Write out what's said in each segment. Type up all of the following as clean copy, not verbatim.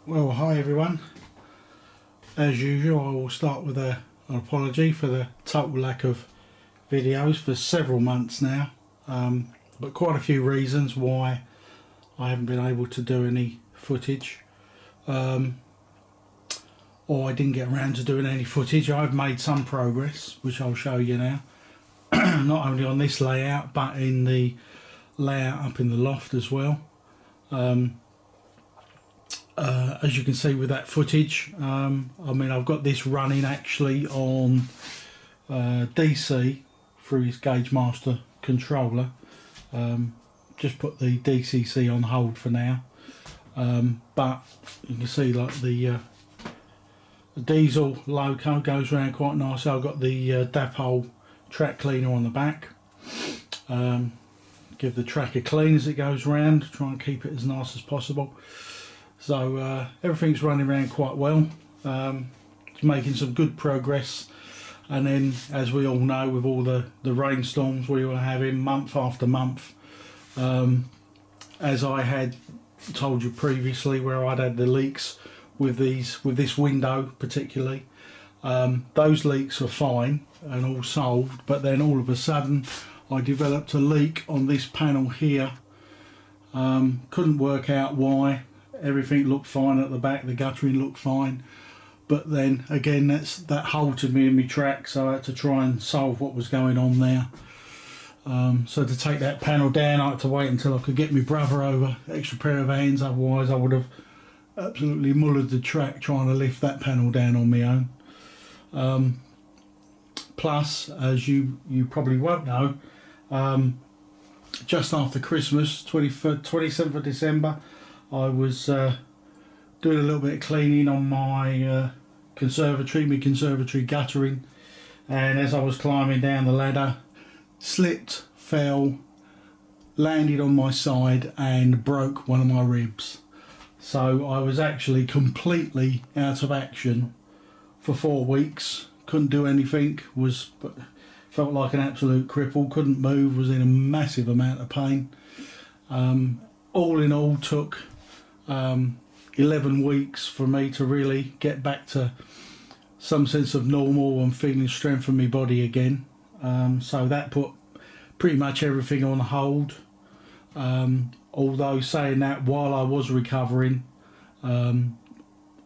Well, hi everyone. As usual, I will start with an apology for the total lack of videos for several months now, but quite a few reasons why I haven't been able to do any footage, or I didn't get around to doing any footage. I've made some progress, which I'll show you now, not only on this layout but in the layout up in the loft as well. As you can see with that footage, I mean, I've got this running actually on DC through his Gauge Master controller. Just put the DCC on hold for now, but you can see like the diesel loco goes around quite nicely. I've got the Dapole track cleaner on the back. Give the track a clean as it goes round, try and keep it as nice as possible. So everything's running around quite well. It's making some good progress, and then as we all know, with all the rainstorms we were having month after month, as I had told you previously, where I'd had the leaks with this window particularly, those leaks are fine and all solved, but then all of a sudden I developed a leak on this panel here. Couldn't work out why. Everything looked fine at the back, the guttering looked fine, but then again that halted me in my track, so I had to try and solve what was going on there. So to take that panel down, I had to wait until I could get my brother over, extra pair of hands, otherwise I would have absolutely mullered the track trying to lift that panel down on my own. Plus, as you probably won't know, just after Christmas, 27th of December, I was doing a little bit of cleaning on my conservatory guttering, and as I was climbing down the ladder, slipped, fell, landed on my side and broke one of my ribs. So I was actually completely out of action for 4 weeks, couldn't do anything, felt like an absolute cripple, couldn't move, was in a massive amount of pain. All in all, took 11 weeks for me to really get back to some sense of normal and feeling strength in my body again. So that put pretty much everything on hold. Although saying that, while I was recovering, I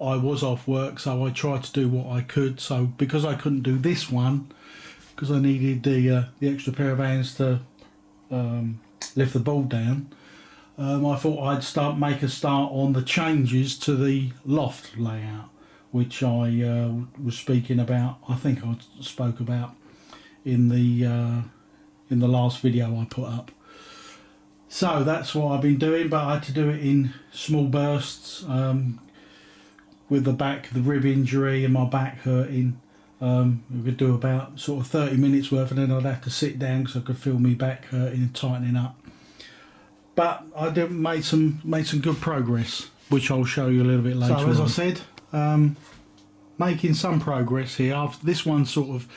was off work, so I tried to do what I could. So because I couldn't do this one, because I needed the extra pair of hands to lift the board down, I thought I'd make a start on the changes to the loft layout, which I was speaking about. I think I spoke about in the last video I put up. So that's what I've been doing, but I had to do it in small bursts. With the rib injury and my back hurting, we could do about sort of 30 minutes worth, and then I'd have to sit down because I could feel my back hurting and tightening up. But I made some good progress, which I'll show you a little bit later. So as I said, making some progress here. This one's sort of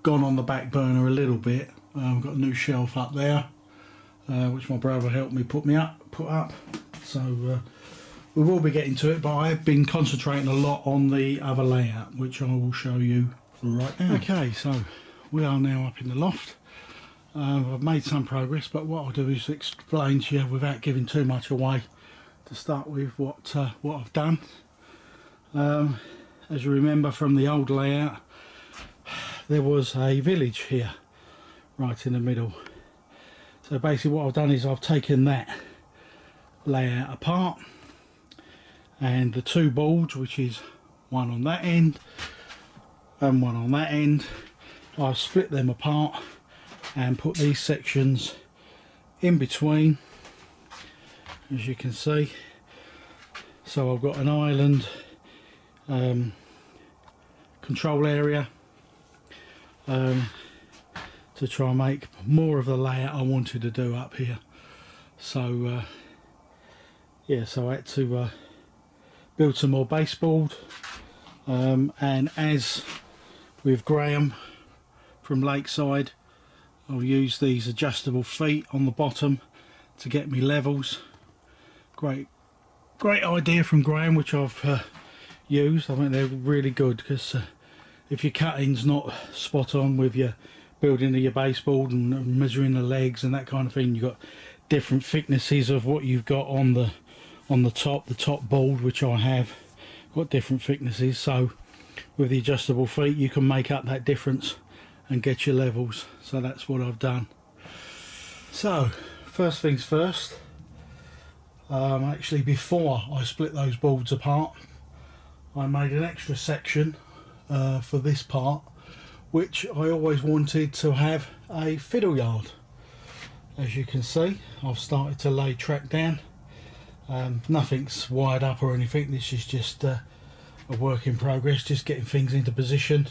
gone on the back burner a little bit. I've got a new shelf up there, which my brother helped me put up. So we will be getting to it, but I've been concentrating a lot on the other layout, which I will show you right now. Okay, so we are now up in the loft. I've made some progress, but what I'll do is explain to you without giving too much away. To start with, what I've done. As you remember from the old layout, there was a village here, right in the middle. So basically what I've done is I've taken that layout apart, and the two boards, which is one on that end and one on that end, I've split them apart and put these sections in between, as you can see. So I've got an island control area to try and make more of the layout I wanted to do up here. So yeah, so I had to build some more baseboard, and as with Graham from Lakeside, I'll use these adjustable feet on the bottom to get me levels. Great great idea from Graham, which I've used. I think they're really good, because if your cutting's not spot on with your building of your baseboard and measuring the legs and that kind of thing, you've got different thicknesses of what you've got on the top board, which I have got different thicknesses. So with the adjustable feet, you can make up that difference and get your levels. So that's what I've done. So first things first, actually before I split those boards apart, I made an extra section for this part, which I always wanted to have a fiddle yard. As you can see, I've started to lay track down. Nothing's wired up or anything, this is just a work in progress, just getting things into position.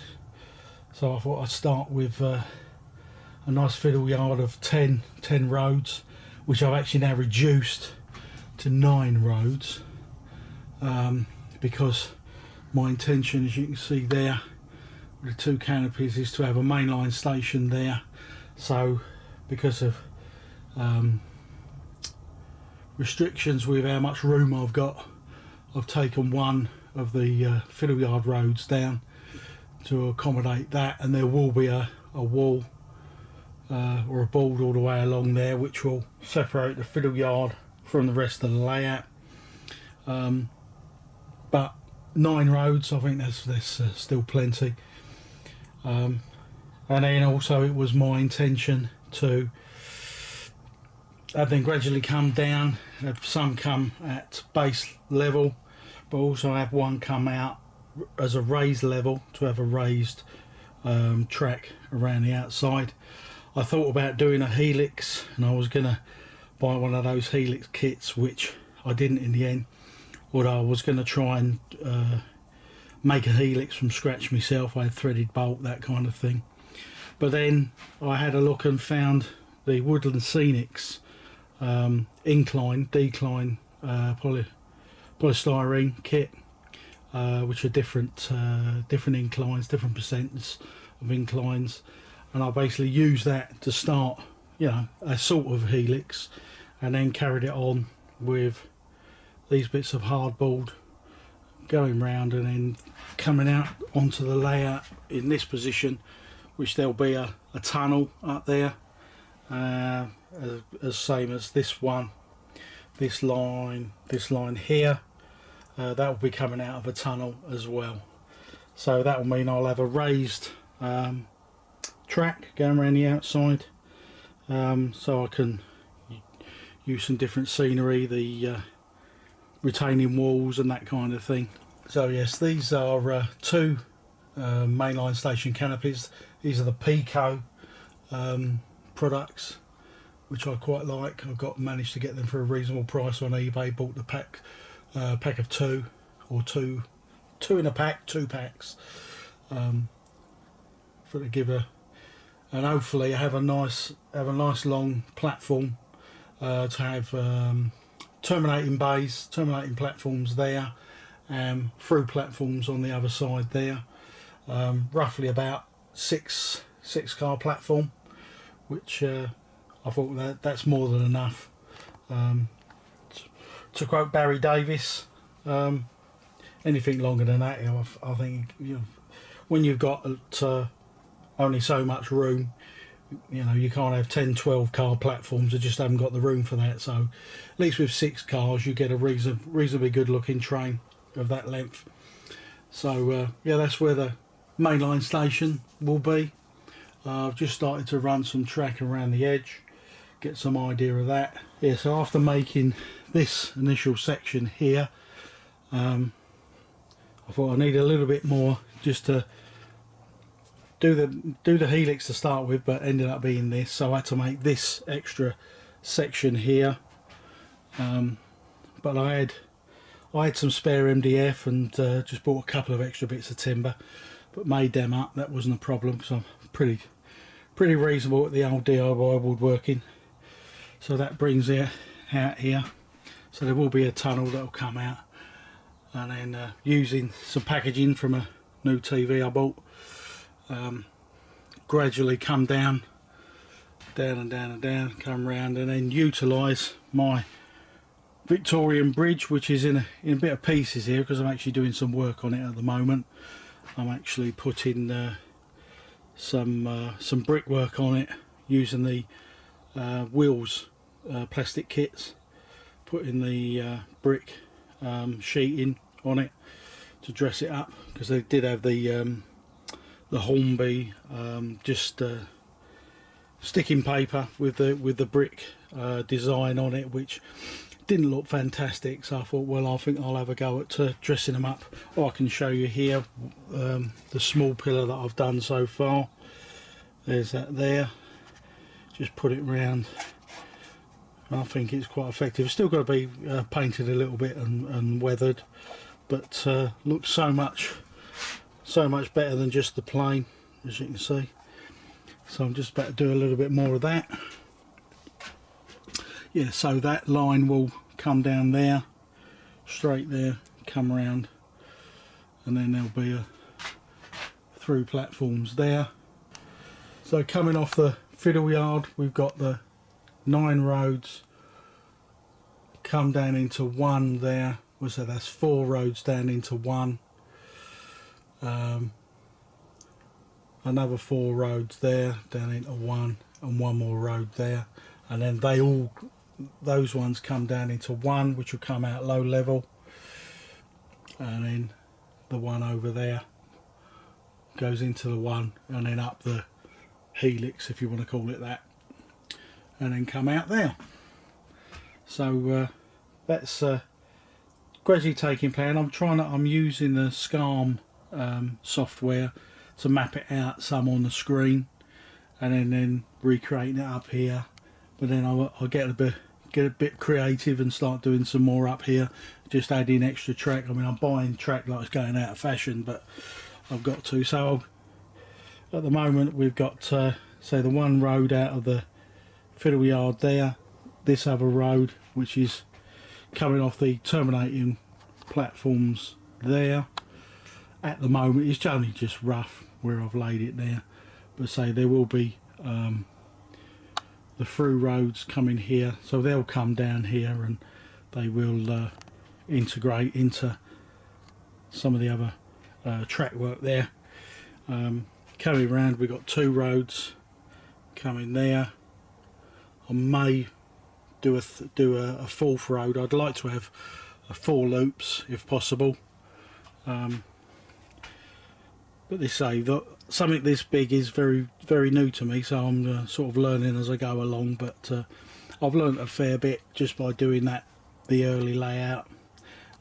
So I thought I'd start with a nice fiddle yard of 10 roads, which I've actually now reduced to 9 roads, because my intention, as you can see there with the 2 canopies, is to have a mainline station there. So because of restrictions with how much room I've got, I've taken one of the fiddle yard roads down to accommodate that, and there will be a wall or a board all the way along there, which will separate the fiddle yard from the rest of the layout. But 9 roads, I think there's still plenty. And then also it was my intention to have them gradually come down, have some come at base level, but also have one come out as a raised level to have a raised track around the outside. I thought about doing a helix, and I was gonna buy one of those helix kits, which I didn't in the end, although I was gonna try and make a helix from scratch myself. I had threaded bolt, that kind of thing. But then I had a look and found the Woodland Scenics incline, decline polystyrene kit, which are different inclines, different percents of inclines, and I basically used that to start, you know, a sort of helix, and then carried it on with these bits of hardboard going round and then coming out onto the layout in this position, which there'll be a tunnel up there, as same as this one, this line here, that will be coming out of a tunnel as well. So that will mean I'll have a raised track going around the outside, so I can use some different scenery, the retaining walls and that kind of thing. So yes, these are 2 mainline station canopies. These are the Pico products, which I quite like. I've managed to get them for a reasonable price on eBay. Bought the pack of 2, or two in a pack, 2 packs, for to give and hopefully have a nice long platform to have terminating bays, terminating platforms there, and through platforms on the other side there. Roughly about 6 car platform, which I thought that's more than enough. To quote Barry Davis, anything longer than that, I think, you know, when you've got only so much room, you know, you can't have 10-12 car platforms. I just haven't got the room for that. So at least with 6 cars you get a reasonably good looking train of that length. So yeah, that's where the mainline station will be. I've just started to run some track around the edge, get some idea of that. Yeah, so after making this initial section here, I thought I need a little bit more just to do the helix to start with, but ended up being this, so I had to make this extra section here. But I had some spare MDF and just bought a couple of extra bits of timber, but made them up. That wasn't a problem, because I'm pretty reasonable at the old DIY woodworking. So that brings it out here. So there will be a tunnel that will come out, and then using some packaging from a new TV I bought, gradually come down and down and down, come round, and then utilise my Victorian bridge, which is in a bit of pieces here because I'm actually doing some work on it at the moment. I'm actually putting some brickwork on it using the wheels plastic kits, putting the brick sheeting on it to dress it up, because they did have the Hornby just sticking paper with the brick design on it, which didn't look fantastic. So I thought, well, I think I'll have a go at dressing them up. I can show you here the small pillar that I've done so far. There's that there. Just put it round. I think it's quite effective. It's still got to be painted a little bit and weathered, but looks so much better than just the plain, as you can see. So I'm just about to do a little bit more of that. Yeah, so that line will come down there, straight there, come around, and then there'll be a through platforms there. So coming off the fiddle yard, we've got the 9 roads come down into one there. So that's 4 roads down into one. Another 4 roads there down into one, and one more road there, and then those ones come down into one, which will come out low level, and then the one over there goes into the one, and then up the helix, if you want to call it that, and then come out there. So that's gradually taking plan. I'm using the SCARM software to map it out some on the screen, and then recreating it up here. But then I'll get a bit creative and start doing some more up here, just adding extra track. I mean, I'm buying track like it's going out of fashion, but I've got to. So at the moment we've got say the one road out of the fiddle yard there, this other road which is coming off the terminating platforms there. At the moment it's only just rough where I've laid it there, but say there will be the through roads coming here, so they'll come down here and they will integrate into some of the other track work there. Coming around, we've got 2 roads coming there. I may do a 4th road. I'd like to have 4 loops if possible, but they say that something this big is very new to me, so I'm sort of learning as I go along. But I've learned a fair bit just by doing the early layout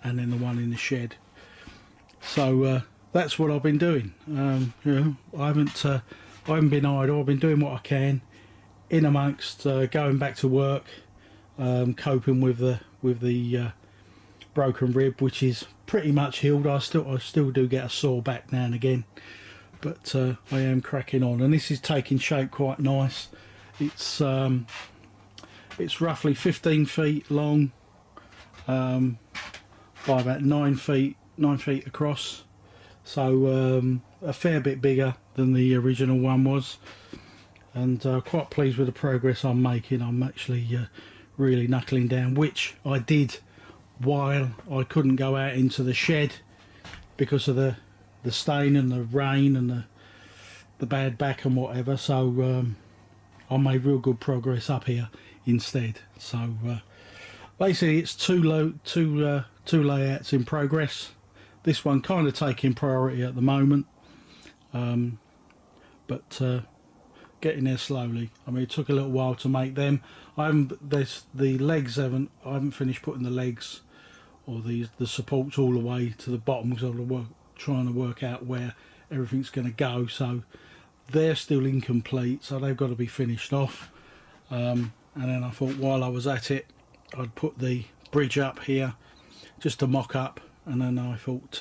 and then the one in the shed. So that's what I've been doing. You know, I haven't been idle. I've been doing what I can in amongst going back to work, coping with the broken rib, which is pretty much healed. I still do get a sore back now and again, but I am cracking on, and this is taking shape quite nice. It's roughly 15 feet long by about 9 feet across, so a fair bit bigger than the original one was, and quite pleased with the progress I'm making. I'm actually really knuckling down, which I did while I couldn't go out into the shed because of the stain and the rain and the bad back and whatever. So I made real good progress up here instead. So basically it's two layouts in progress. This one kind of taking priority at the moment, but getting there slowly. I mean, it took a little while to make them. I haven't finished putting the legs or the supports all the way to the bottom, because I'm trying to work out where everything's going to go. So they're still incomplete, so they've got to be finished off. And then I thought, while I was at it, I'd put the bridge up here just to mock up, and then I thought,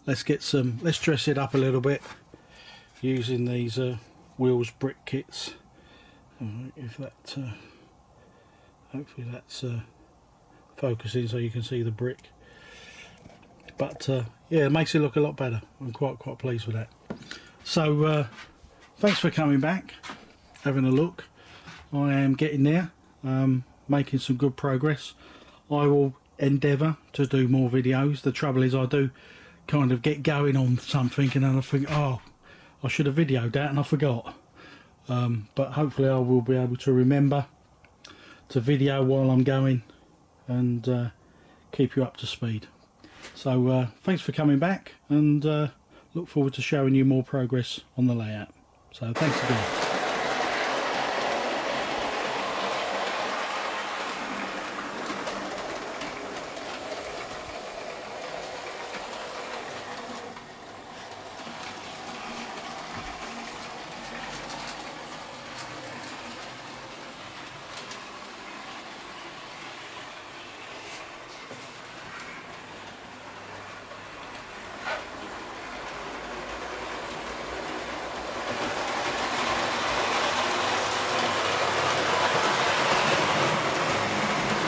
let's dress it up a little bit using these wheels brick kits. If that hopefully that's focusing so you can see the brick, but yeah, it makes it look a lot better. I'm quite pleased with that. So thanks for coming back, having a look. I am getting there, making some good progress. I will endeavour to do more videos. The trouble is I do kind of get going on something and then I think, oh, I should have videoed that and I forgot. But hopefully I will be able to remember to video while I'm going and keep you up to speed. So thanks for coming back, and look forward to showing you more progress on the layout. So thanks again.